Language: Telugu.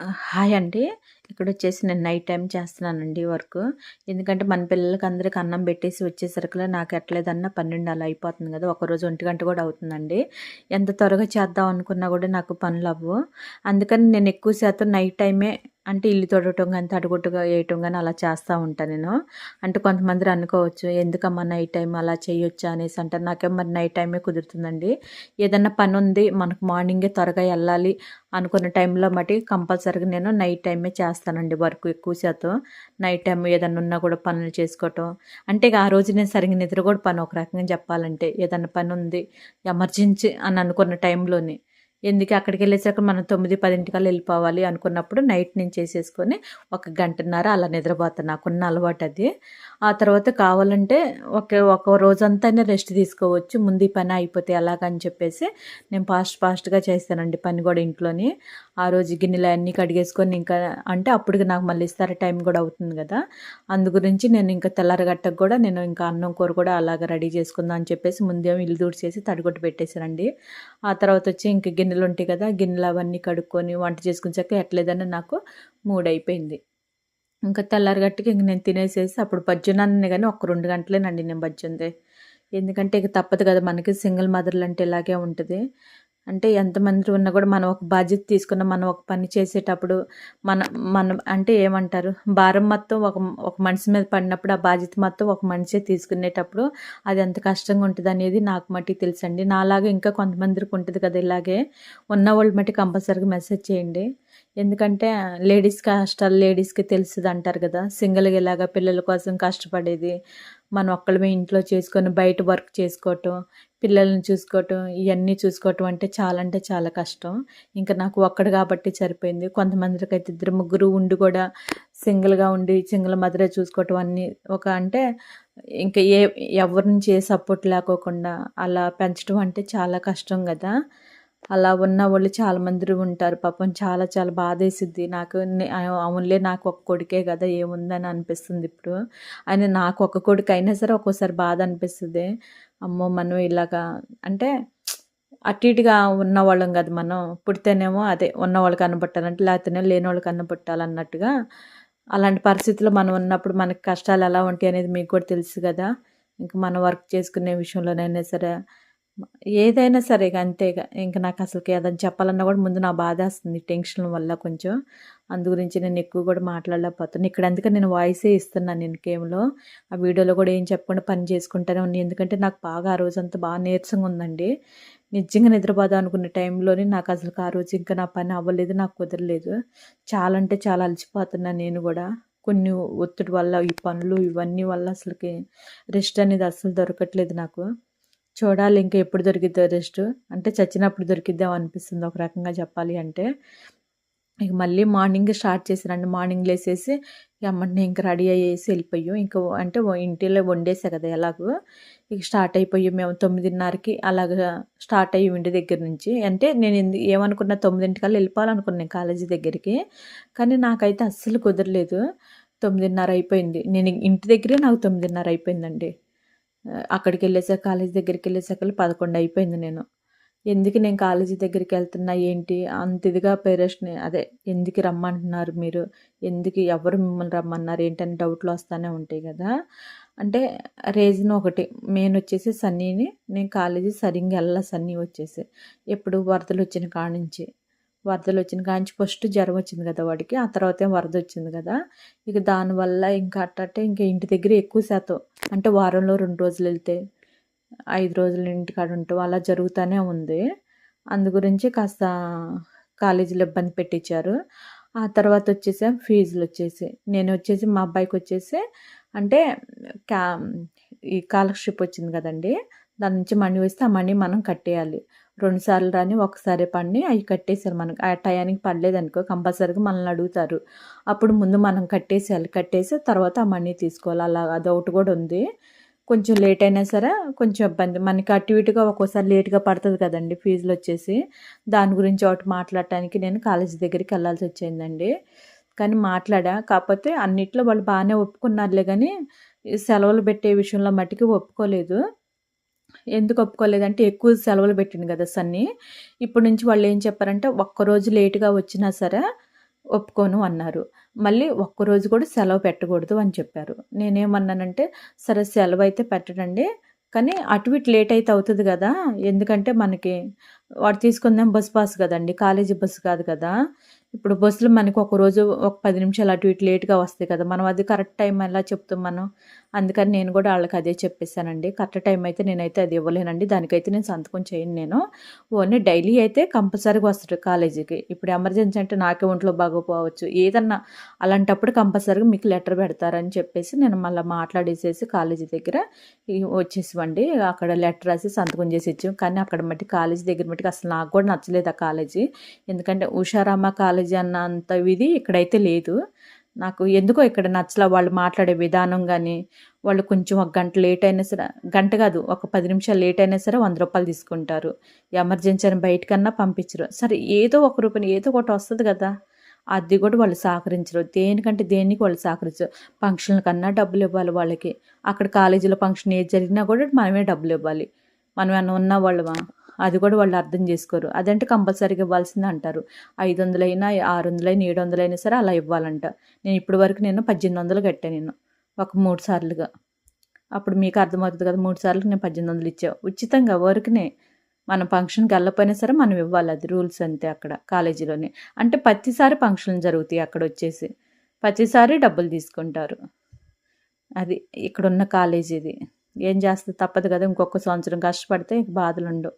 హాయ్ అండి. ఇక్కడొచ్చేసి నేను నైట్ టైమ్ చేస్తున్నానండి వర్కు. ఎందుకంటే మన పిల్లలకి అందరికి అన్నం పెట్టేసి వచ్చేసరికల్లా నాకు ఎట్లేదన్నా 12 అలా అయిపోతుంది గదా! ఒకరోజు 1 గంట గూడా అవుతుందండి. ఎంత త్వరగా చేద్దాం అనుకున్నా గూడా నాకు పనులవ్వవు. అందుకని నేను ఎక్కువ శాతం నైట్ టైమే అంటే ఇల్లు తుడవటం గాని, తడిగుడ్డగా ఏయటం గాని అలా చేస్తా ఉంటా నేను. అంటే కొంతమంది అనుకోవచ్చు, ఎందుకమ్మా నైట్ టైమ్ అలా చేయొచ్చా అనేసి అంటారు. నాకేమో మరి నైట్ టైమే కుదురుతుందండి. ఏదన్నా పనుంది మనకు మార్నింగే త్వరగా ఎళ్ళాలి అనుకున్న టైంలో మటికి కంపల్సరీగా నేను నైట్ టైమే చేస్తానండి వర్క్ ఎక్కువ శాతం. నైట్ టైమ్ ఏదన్నా ఉన్నా కూడా పనులు చేసుకోవటం. అంటే ఇక ఆ రోజు నేను సరిగ్గా నిద్ర కూడా పని ఒక రకంగా చెప్పాలంటే. ఏదన్నా పనుంది ఎమర్జెన్సీ అని అనుకున్న టైంలోనే. ఎందుకు అక్కడికెళ్ళేసాక మనం 9, 10 వెళ్ళిపోవాలి అనుకున్నప్పుడు నైట్ నేను చేసేసుకొని ఒక గంటన్నర అలా నిద్రపోతాను. నాకున్న అలవాటది. ఆ తర్వాత కావాలంటే ఒక రోజంతానే రెస్ట్ తీసుకోవచ్చు. ముందు ఈ పని అయిపోతే ఎలాగని చెప్పేసి నేను ఫాస్ట్‌గా చేస్తానండి పని గూడా ఇంట్లోని. ఆ రోజు గిన్నెలన్నీ కడిగేసుకొని ఇంకా అంటే అప్పటికి నాకు మళ్ళీ ఇస్తారా టైం గూడా అవుతుంది గదా! అందు గురించి నేను ఇంకా తెల్లారగట్టక గూడా నేను ఇంకా అన్నం, కూర కూడా అలాగా రెడీ చేసుకుందాం అని చెప్పేసి ముందేమో ఇల్లు తుడిచేసి తడిగుడ్డ పెట్టేసానండి. ఆ తర్వాతొచ్చి ఇంక గిన్నెలుంటాయి కదా! గిన్నెలవన్నీ కడుక్కొని వంట చేసుకునేసరికి ఎట్లేదన్నా నాకు 3 అయిపోయింది. ఇంకా తెల్లారగట్టకి ఇంక నేను తినేసేసి అప్పుడు బజ్జున్నాను గానీ ఒక 2 గంటలేనండి నేను బజ్జుంది. ఎందుకంటే ఇక తప్పదు కదా! మనకి సింగిల్ మదర్‌లంటే ఇలాగే ఉంటది. అంటే ఎంతమంది ఉన్నా కూడా మనం ఒక బాధ్యత తీసుకున్న మనం ఒక పని చేసేటప్పుడు మన మనం అంటే ఏమంటారు భారం మొత్తం ఒక మనిషి మీద పడినప్పుడు ఆ బాధ్యత మొత్తం ఒక మనిషే తీసుకునేటప్పుడు అది ఎంత కష్టంగా ఉంటదనేది నాకు మటికి తెలుసండి. నాలాగా ఇంకా కొంతమందికి ఉంటది కదా! ఇలాగే ఉన్నవాళ్ళు మటికి కంపల్సరీగా మెసేజ్ చేయండి. ఎందుకంటే లేడీస్ కష్టాలు లేడీస్‌కి తెలుస్తదంటారు కదా! సింగిల్‌గా ఇలాగా పిల్లల కోసం కష్టపడేది, మనం ఒక్కళ్ళమే ఇంట్లో చేసుకొని బయట వర్క్ చేసుకోవటం, పిల్లల్ని చూసుకోవటం, ఇయన్నీ చూసుకోవటం అంటే చాలా కష్టం. ఇంక నాకు ఒక్కడు కాబట్టి సరిపోయింది. కొంతమందికైతే ఇద్దరు, ముగ్గురు ఉండి కూడా సింగిల్‌గా ఉండి సింగిల్ మదరే చూసుకోవటం అన్నీ ఒక అంటే ఇంక ఎవరి నుంచి ఏ సపోర్ట్ లేకోకుండా అలా పెంచడం అంటే చాలా కష్టం గదా! అలా ఉన్నవోళ్ళు చాలామంది ఉంటారు. పాపం చాలా బాధేసిద్ది. నాకు అవునులే నాకు ఒక్క కొడుకే గదా! ఏముందని అనిపిస్తుంది ఇప్పుడు. అయినా నాకు ఒక్క కొడుకయినా సరే ఒక్కోసారి బాధ అనిపిస్తది. అమ్మో! మనం ఇలాగా అంటే అటు ఇటుగా ఉన్నవాళ్ళం గదా మనం. పుడితేనేమో అదే ఉన్నవాళ్ళకి అన్నం పెట్టాలంటే లేకపోతేనేమో లేనోళ్ళకి అన్నం పెట్టాలన్నట్టుగా అలాంటి పరిస్థితిలో మనం ఉన్నప్పుడు మనకి కష్టాలు ఎలా ఉంటాయి అనేది మీకు కూడా తెలుసు గదా! ఇంక మనం వర్క్ చేసుకునే విషయంలోనైనా సరే ఏదైనా సరే ఇగ అంతే ఇగ. ఇంక నాకసలకి ఏదైనా చెప్పాలన్నా గూడా ముందు నా బాధేస్తుంది టెన్షన్ వల్ల కొంచెం. అందు గురించి నేను ఎక్కువ గూడా మాట్లాడలేకపోతున్నా. ఇక్కడ అందుకని నేను వాయిసే ఇస్తున్నాను నేను కేవలం. ఆ వీడియోలో గూడా ఏం చెప్పకుండా పని చేసుకుంటానే ఉన్నా. ఎందుకంటే నాకు బాగా ఆ రోజంతా నీరసంగా ఉందండి. నిజంగా నిద్రపోదాం అనుకున్న టైంలోనే నాకసలకి ఆ రోజు ఇంకా నా పని అవ్వలేదు. నాకు కుదరలేదు. చాలా అంటే చాలా అలసిపోతున్నా నేను గూడా. కొన్ని ఒత్తిడి వల్ల ఈ పనులు ఇవన్నీ వల్ల అసలకి రెస్ట్ అనేది అస్సలు దొరకట్లేదు నాకు. చూడాలి ఇంక ఎప్పుడు దొరికిద్దో రెస్టు. అంటే చచ్చినప్పుడు దొరికిద్దేమో అనిపిస్తుంది ఒక రకంగా చెప్పాలి అంటే. ఇక మళ్ళీ మార్నింగే స్టార్ట్ చేశానండి. మార్నింగ్ లేసేసి ఎమ్మటనే ఇంక రెడీ అయ్యేసి ఎళ్ళిపోయాం. ఇంక అంటే ఇంటిలో వండేసా కదా ఎలాగో. ఇక స్టార్ట్ అయిపోయాం మేము 9:30కి అలాగా స్టార్ట్ అయ్యాం ఇంటి దగ్గర నుంచి. అంటే నేను ఏమనుకున్నా 9:00కల్లా వెళ్ళిపోవాలనుకున్నాను కాలేజీ దగ్గరికి. కానీ నాకైతే అస్సలు కుదరలేదు. 9:30 అయిపోయింది. నేను ఇంటి దగ్గరే నాకు 9:30 అయిపోయిందండి. అక్కడికెళ్ళేసరికి కాలేజీ దగ్గరికెళ్ళేసరికి 11 అయిపోయింది నేను. ఎందుకు నేను కాలేజీ దగ్గరికెళ్తున్నా ఏంటి? అంత ఇదిగా పేరెంట్స్‌ని అదే ఎందుకు రమ్మంటున్నారు మీరు? ఎందుకు ఎవరు మిమ్మల్ని రమ్మన్నారు? ఏంటని డౌట్‌లొస్తానే ఉంటాయి గదా! అంటే రీజన్ ఒకటి మెయిన్ వచ్చేసి సన్నీని నేను కాలేజీ సరింగా సన్నీ వచ్చేసి. ఎప్పుడు వరదలొచ్చిన కాడ్నుంచి. వరదలొచ్చిన కాడ్నుంచి ఫస్ట్ జ్వరం వచ్చింది గదా! వాడికి. ఆ తర్వాతేమో వరదొచ్చింది గదా! ఇక దానివల్ల ఇంకా అట్టట్టే ఇంక ఇంటి దగ్గరే ఎక్కువ శాతం అంటే వారంలో 2 రోజులెళ్తే 5 రోజులు ఇంటికాడ ఉంటాం. అలా జరుగుతానే ఉంది. అందు గురించి కాస్త కాలేజీలో ఇబ్బంది పెట్టిచ్చారు. ఆ తర్వాతొచ్చేసేమో ఫీజులొచ్చేసి. నేనొచ్చేసి మా అబ్బాయికొచ్చేసి అంటే క్యా ఈ స్కాలర్‌షిప్ వచ్చింది గదండీ! దాని నుంచి మనీ వస్తే ఆ మనీ మనం కట్టేయాలి. 2 సార్లు రాని ఒకసారే పడినయి అయి కట్టేసారు మనకు. ఆ టయానికి పడలేదనుకో కంపల్సరీగా మనల్ని అడుగుతారు. అప్పుడు ముందు మనం కట్టేసేయాలి. కట్టేసి తర్వాత ఆ మనీ తీసుకోవాలి. అలా అదొకటి గూడా ఉంది. కొంచెం లేట్ అయినా సరే కొంచెం ఇబ్బంది. మనకి అటు ఇటుగా ఒక్కోసారి లేట్‌గా పడతది కదండీ ఫీజులొచ్చేసి. దాని గురించి ఒకటి మాట్లాడటానికి నేను కాలేజీ దగ్గరికెళ్ళాల్సొచ్చిందండి. కానీ మాట్లాడా. కాపోతే అన్నిట్లో వాళ్ళు బానే ఒప్పుకున్నారులే గానీ, ఈ సెలవులు పెట్టే విషయంలో మట్టికి ఒప్పుకోలేదు. ఎందుకు ఒప్పుకోలేదంటే ఎక్కువ సెలవులు పెట్టిండు గదా! సన్నీ. ఇప్పటి నుంచి వాళ్ళేం చెప్పారంటే ఒక్కరోజు లేట్‌గా వచ్చినా సరే ఒప్పుకోను అన్నారు. మళ్ళీ ఒక్కరోజు కూడా సెలవు పెట్టకూడదు అని చెప్పారు. నేనేమన్నానంటే, సరే సెలవైతే పెట్టనండి. కానీ అటు ఇటు లేట్ అయితే అవుతది గదా! ఎందుకంటే మనకి వాడు తీసుకుందేమో బస్ పాస్ గదండీ! కాలేజీ బస్సు కాదు కదా! ఇప్పుడు బస్సులు మనకు ఒకరోజు ఒక 10 నిమిషాలు అటు ఇటు లేట్‌గా వస్తాయి కదా! మనం అది కరెక్ట్ టైం ఎలా చెప్తాం మనం? అందుకని నేను గూడా ఆళ్ళకి అదే చెప్పేసానండి. కరెక్ట్ టైం అయితే నేనైతే అది ఇవ్వలేనండి. దానికైతే నేను సంతకం చేయను నేను. ఓన్లీ డైలీ అయితే కంపల్సరీగా వస్తాడు కాలేజీకి. ఇప్పుడు ఎమర్జెన్సీ అంటే నాకే ఒంట్లో బాగోకపోవచ్చు. ఏదన్నా అలాంటప్పుడు కంపల్సరీగా మీకు లెటర్ పెడతారని చెప్పేసి నేను మళ్ళా మాట్లాడేసేసి కాలేజీ దగ్గర వచ్చేసామండి. అక్కడ లెటర్ రాసి సంతకం చేసి ఇచ్చాం. కానీ అక్కడ మట్టి కాలేజీ దగ్గర మట్టికి అసలు నాకు కూడా నచ్చలేదు ఆ కాలేజీ. ఎందుకంటే ఉషారామ కాలేజీ అన్నంత ఇది ఇక్కడైతే లేదు. నాకు ఎందుకో ఇక్కడ నచ్చల. వాళ్ళు మాట్లాడే విధానం గానీ, వాళ్ళు కొంచెం ఒక గంట లేట్ అయినా సరే గంట కాదు ఒక 10 నిమిషాలు లేట్ అయినా సరే రూ. 100 తీసుకుంటారు. ఎమర్జెన్సీ అని బయటికన్నా పంపించరు. సరే ఏదో ఒక రూపాయి ఏదో ఒకటి వస్తది కదా! అది కూడా వాళ్ళు సహకరించరు. దేనికంటే దేనికి వాళ్ళు సహకరించరు. ఫంక్షన్‌లకన్నా డబ్బులివ్వాలి వాళ్ళకి. అక్కడ కాలేజీలో ఫంక్షన్ ఏది జరిగినా కూడా మనమే డబ్బులివ్వాలి. మనమేమన్నా ఉన్నవాళ్ళమా? అది కూడా వాళ్ళు అర్థం చేసుకోరు. అదంటే కంపల్సరీగా ఇవ్వాల్సిందే అంటారు. 500 600 700 సరే అలా ఇవ్వాలంట. నేను ఇప్పటి వరకు 1800 కట్టా నేను. ఒక 3 సార్లుగా. అప్పుడు మీకు అర్థమవుతది కదా! 3 సార్లుకి నేను 1800 ఇచ్చా. ఉచితంగా ఊరికనే. మనం ఫంక్షన్‌కి ఎళ్ళకపోయినా సరే మనం ఇవ్వాలి. అది రూల్స్ అంతే అక్కడ కాలేజీలోనే. అంటే ప్రతిసారి ఫంక్షన్‌లు జరుగుతాయి అక్కడొచ్చేసి. ప్రతిసారి డబ్బులు తీసుకుంటారు. ఇక్కడున్న కాలేజీది. ఏం చేస్తే తప్పదు కదా! ఇంకొక సంవత్సరం కష్టపడితే బాధలుండవు.